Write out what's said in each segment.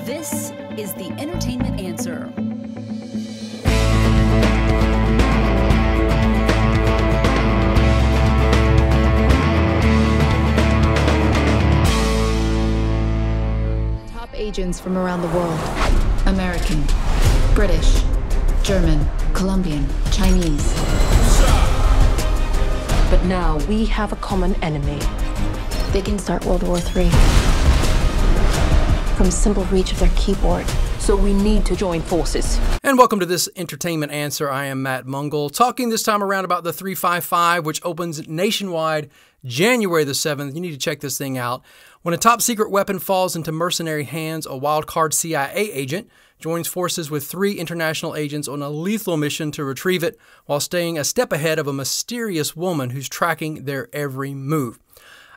This is the Entertainment Answer. Top agents from around the world. American, British, German, Colombian, Chinese. But now we have a common enemy. They can start World War III. From simple reach of their keyboard. So we need to join forces. And welcome to this Entertainment Answer. I am Matt Mungle, talking this time around about the 355, which opens nationwide January the 7th. You need to check this thing out. When a top secret weapon falls into mercenary hands, a wild card CIA agent joins forces with 3 international agents on a lethal mission to retrieve it while staying a step ahead of a mysterious woman who's tracking their every move.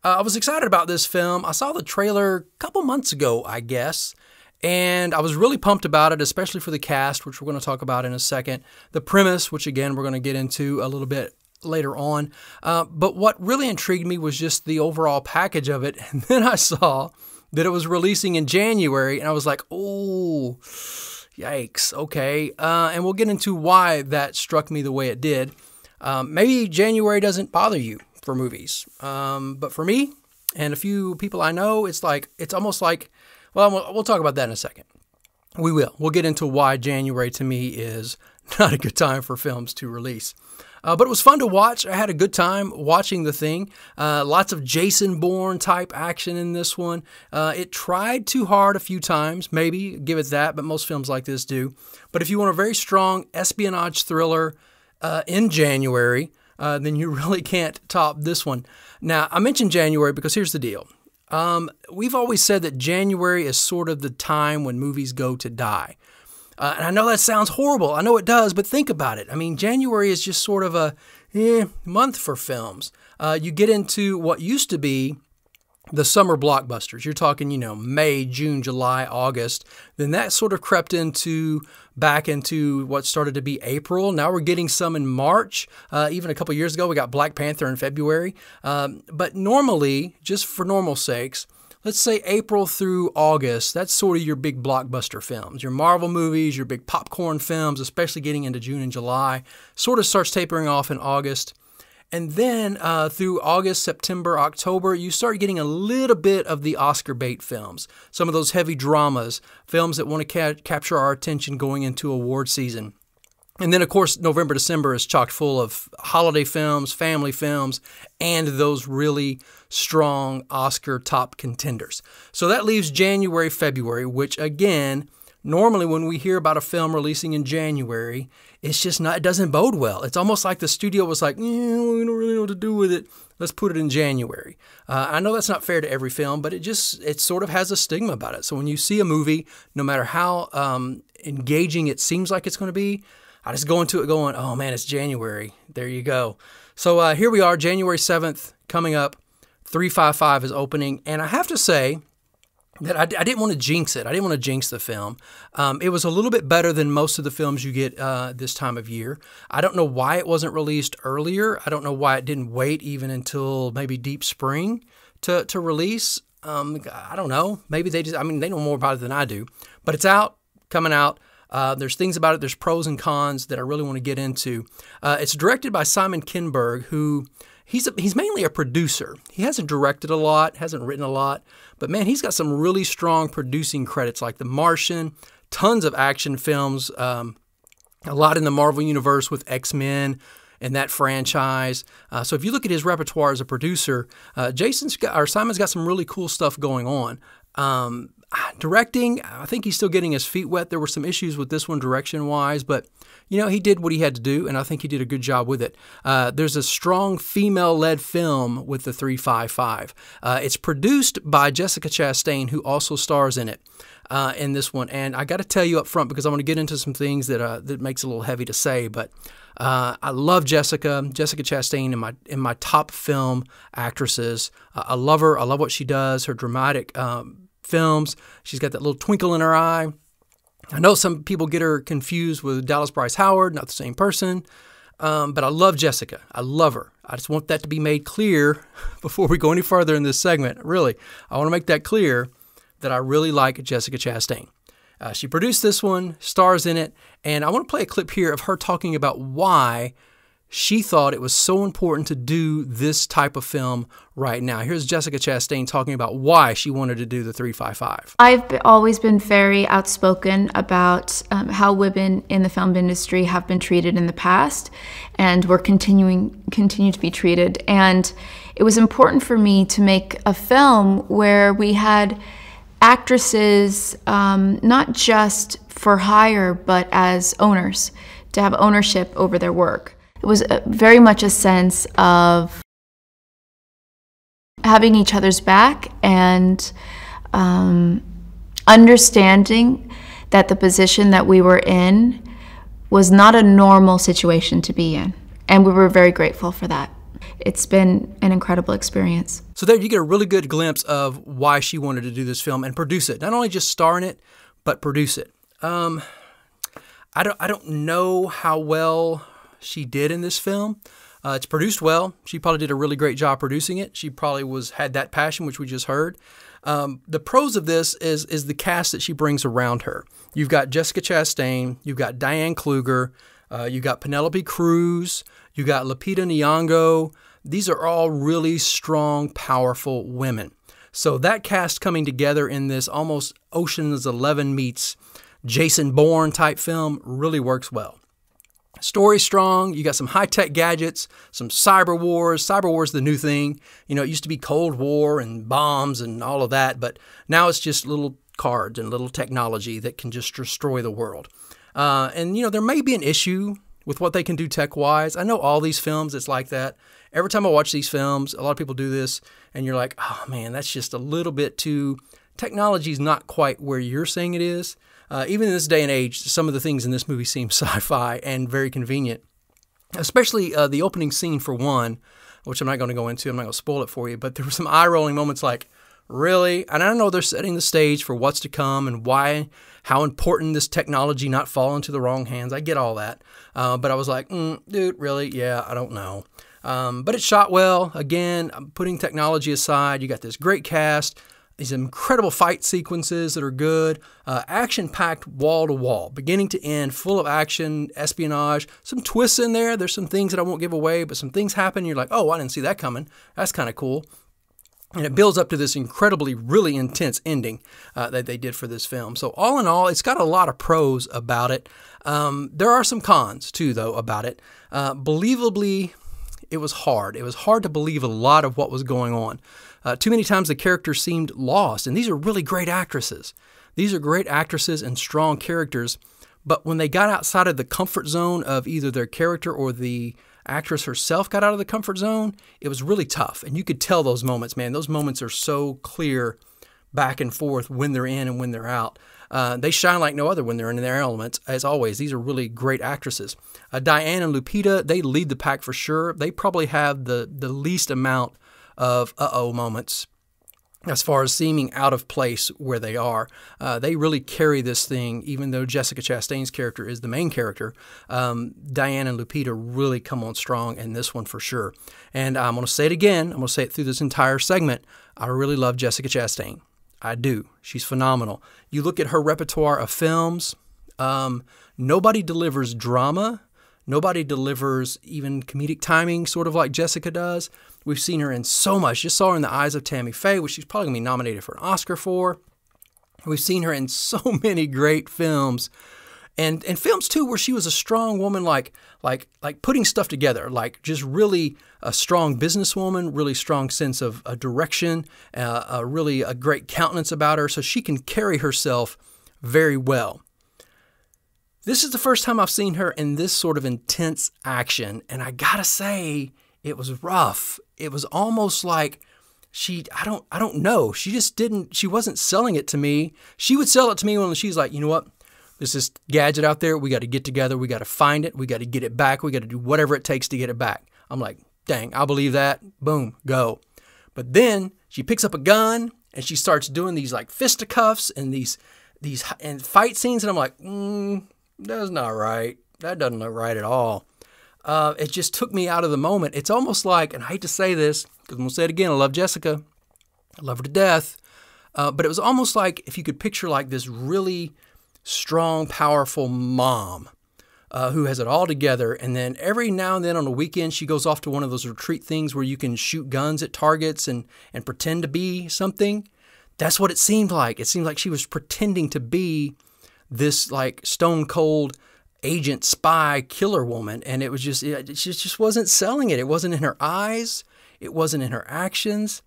I was excited about this film. I saw the trailer a couple months ago, I guess, and I was really pumped about it, especially for the cast, which we're going to talk about in a second. The premise, which again we're going to get into a little bit later on. But what really intrigued me was just the overall package of it. And then I saw that it was releasing in January, and I was like, oh, yikes, okay. And we'll get into why that struck me the way it did. Maybe January doesn't bother you for movies. But for me and a few people I know, it's almost like, well, we'll talk about that in a second. We will. We'll get into why January to me is not a good time for films to release. But it was fun to watch. I had a good time watching the thing. Lots of Jason Bourne type action in this one. It tried too hard a few times, maybe, give it that, but most films like this do. But if you want a very strong espionage thriller in January, then you really can't top this one. Now, I mentioned January because here's the deal. We've always said that January is sort of the time when movies go to die. And I know that sounds horrible. I know it does, but think about it. I mean, January is just sort of a month for films. You get into what used to be the summer blockbusters. You're talking, May, June, July, August. Then that sort of crept back into what started to be April. Now we're getting some in March. Even a couple years ago, we got Black Panther in February. But normally, just for normal sakes, let's say April through August, that's sort of your big blockbuster films. Your Marvel movies, your big popcorn films, especially getting into June and July, sort of starts tapering off in August. And then through August, September, October, you start getting a little bit of the Oscar bait films, some of those heavy dramas, films that want to capture our attention going into award season. And then, of course, November, December is chock full of holiday films, family films, and those really strong Oscar top contenders. So that leaves January, February, which, again, normally when we hear about a film releasing in January, it doesn't bode well. It's almost like the studio was like, we don't really know what to do with it. Let's put it in January. I know that's not fair to every film, but it sort of has a stigma about it. So when you see a movie, no matter how engaging it seems like it's going to be, I just go into it going, oh man, it's January. There you go. So here we are, January 7th, coming up. 355 is opening. And I have to say that I didn't want to jinx it. I didn't want to jinx the film. It was a little bit better than most of the films you get this time of year. I don't know why it wasn't released earlier. I don't know why it didn't wait even until maybe deep spring to release. I don't know. Maybe they know more about it than I do. But it's out, coming out. There's things about it. There's pros and cons that I really want to get into. It's directed by Simon Kinberg, who he's mainly a producer. He hasn't directed a lot, hasn't written a lot, but man, he's got some really strong producing credits like The Martian, tons of action films, a lot in the Marvel Universe with X-Men and that franchise. So if you look at his repertoire as a producer, Simon's got some really cool stuff going on. Directing, I think he's still getting his feet wet. There were some issues with this one direction-wise, but, he did what he had to do, and I think he did a good job with it. There's a strong female-led film with the 355. It's produced by Jessica Chastain, who also stars in it, in this one. And I got to tell you up front, because I want to get into some things that makes it a little heavy to say, but I love Jessica Chastain in my top film actresses. I love her. I love what she does, her dramatic films. She's got that little twinkle in her eye. I know some people get her confused with Dallas Bryce Howard, not the same person, but I love Jessica. I love her. I just want that to be made clear before we go any further in this segment. Really, I want to make that clear that I really like Jessica Chastain. She produced this one, stars in it, and I want to play a clip here of her talking about why she thought it was so important to do this type of film right now. Here's Jessica Chastain talking about why she wanted to do the 355. Always been very outspoken about how women in the film industry have been treated in the past, and we're continue to be treated. And it was important for me to make a film where we had actresses, not just for hire, but as owners, to have ownership over their work. It was very much a sense of having each other's back and understanding that the position that we were in was not a normal situation to be in. And we were very grateful for that. It's been an incredible experience. So there you get a really good glimpse of why she wanted to do this film and produce it. Not only just star in it, but produce it. I don't know how well she did in this film. It's produced well. She probably did a really great job producing it. She probably had that passion, which we just heard. The pros of this is the cast that she brings around her. You've got Jessica Chastain, you've got Diane Kruger, you've got Penelope Cruz, you've got Lupita Nyong'o. These are all really strong, powerful women. So that cast coming together in this almost Ocean's 11 meets Jason Bourne type film really works well. Story strong. You got some high-tech gadgets, some cyber wars. Cyber war is the new thing. You know, it used to be Cold War and bombs and all of that, but now it's just little cards and little technology that can just destroy the world. And, you know, there may be an issue with what they can do tech-wise. I know all these films, it's like that. Every time I watch these films, a lot of people do this, and you're like, oh, man, that's just a little bit too... Technology's not quite where you're saying it is. Even in this day and age, some of the things in this movie seem sci-fi and very convenient, especially the opening scene for one, which I'm not going to go into. I'm not going to spoil it for you, but there were some eye-rolling moments like, really? And I know they're setting the stage for what's to come and how important this technology not fall into the wrong hands. I get all that. But I was like, dude, really? Yeah, I don't know. But it's shot well. Again, I'm putting technology aside. You got this great cast. These incredible fight sequences that are good, action-packed wall to wall, beginning to end, full of action, espionage, some twists in there. There's some things that I won't give away, but some things happen. You're like, oh, I didn't see that coming. That's kind of cool. And it builds up to this incredibly, really intense ending that they did for this film. So all in all, it's got a lot of pros about it. There are some cons, too, though, about it. Believably, it was hard. It was hard to believe a lot of what was going on. Too many times the characters seemed lost, and these are really great actresses. These are great actresses and strong characters, but when they got outside of the comfort zone of either their character or the actress herself got out of the comfort zone, it was really tough, and you could tell those moments, man. Those moments are so clear back and forth when they're in and when they're out. They shine like no other when they're in their elements, as always. These are really great actresses. Diane and Lupita, they lead the pack for sure. They probably have the least amount of uh-oh moments as far as seeming out of place where they are. They really carry this thing, even though Jessica Chastain's character is the main character. Diane and Lupita really come on strong in this one for sure. And I'm going to say it again. I'm going to say it through this entire segment. I really love Jessica Chastain. I do. She's phenomenal. You look at her repertoire of films, nobody delivers drama. Nobody delivers even comedic timing, sort of like Jessica does. We've seen her in so much. Just saw her in The Eyes of Tammy Faye, which she's probably going to be nominated for an Oscar for. We've seen her in so many great films. And films, too, where she was a strong woman, like putting stuff together, like just really a strong businesswoman, really strong sense of direction, really a great countenance about her, so she can carry herself very well. This is the first time I've seen her in this sort of intense action, and I gotta say, it was rough. It was almost like I don't know. She wasn't selling it to me. She would sell it to me when she's like, you know what? There's this gadget out there. We got to get together. We got to find it. We got to get it back. We got to do whatever it takes to get it back. I'm like, dang, I believe that. Boom, go. But then she picks up a gun and she starts doing these like fisticuffs and these and fight scenes, and I'm like, that's not right. That doesn't look right at all. It just took me out of the moment. It's almost like, and I hate to say this, because I'm going to say it again, I love Jessica. I love her to death. but it was almost like if you could picture like this really strong, powerful mom who has it all together. And then every now and then on the weekend, she goes off to one of those retreat things where you can shoot guns at targets and pretend to be something. That's what it seemed like. It seemed like she was pretending to be this like stone cold agent, spy, killer woman. And it was just, she just wasn't selling it. It wasn't in her eyes. It wasn't in her actions.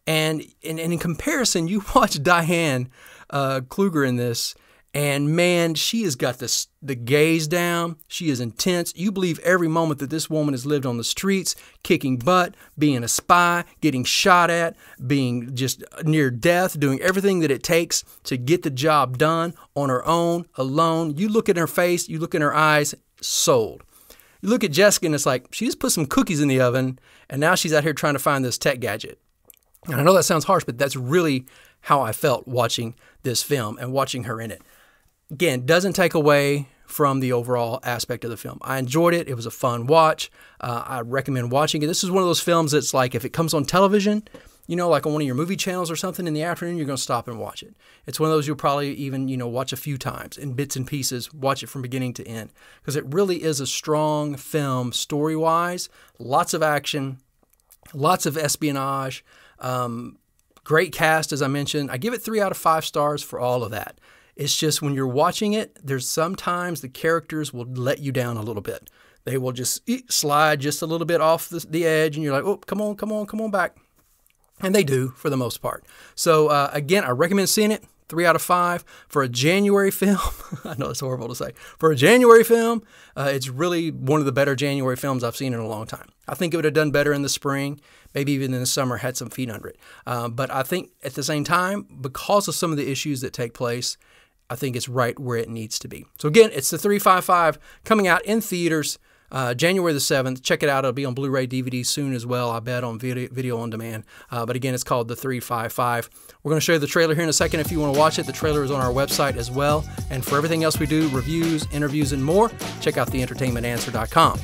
And in comparison, you watch Diane Kluger in this, and man, she has got the gaze down. She is intense. You believe every moment that this woman has lived on the streets, kicking butt, being a spy, getting shot at, being just near death, doing everything that it takes to get the job done on her own, alone. You look at her face, you look in her eyes, sold. You look at Jessica and it's like, she just put some cookies in the oven and now she's out here trying to find this tech gadget. And I know that sounds harsh, but that's really how I felt watching this film and watching her in it. Again, doesn't take away from the overall aspect of the film. I enjoyed it. It was a fun watch. I recommend watching it. This is one of those films that's like if it comes on television, you know, like on one of your movie channels or something in the afternoon, you're going to stop and watch it. It's one of those you'll probably even, you know, watch a few times in bits and pieces, watch it from beginning to end. Because it really is a strong film story-wise. Lots of action, lots of espionage, great cast, as I mentioned. I give it 3 out of 5 stars for all of that. It's just when you're watching it, there's sometimes the characters will let you down a little bit. They will just slide just a little bit off the edge, and you're like, oh, come on back. And they do for the most part. So again, I recommend seeing it. 3 out of 5 for a January film. I know it's horrible to say. For a January film, it's really one of the better January films I've seen in a long time. I think it would have done better in the spring, maybe even in the summer, had some feet under it. But I think at the same time, because of some of the issues that take place, I think it's right where it needs to be. So again, it's the 355 coming out in theaters January the 7th. Check it out. It'll be on Blu-ray DVD soon as well, I bet, on video on demand. But again, it's called the 355. We're going to show you the trailer here in a second if you want to watch it. The trailer is on our website as well. And for everything else we do, reviews, interviews, and more, check out theentertainmentanswer.com.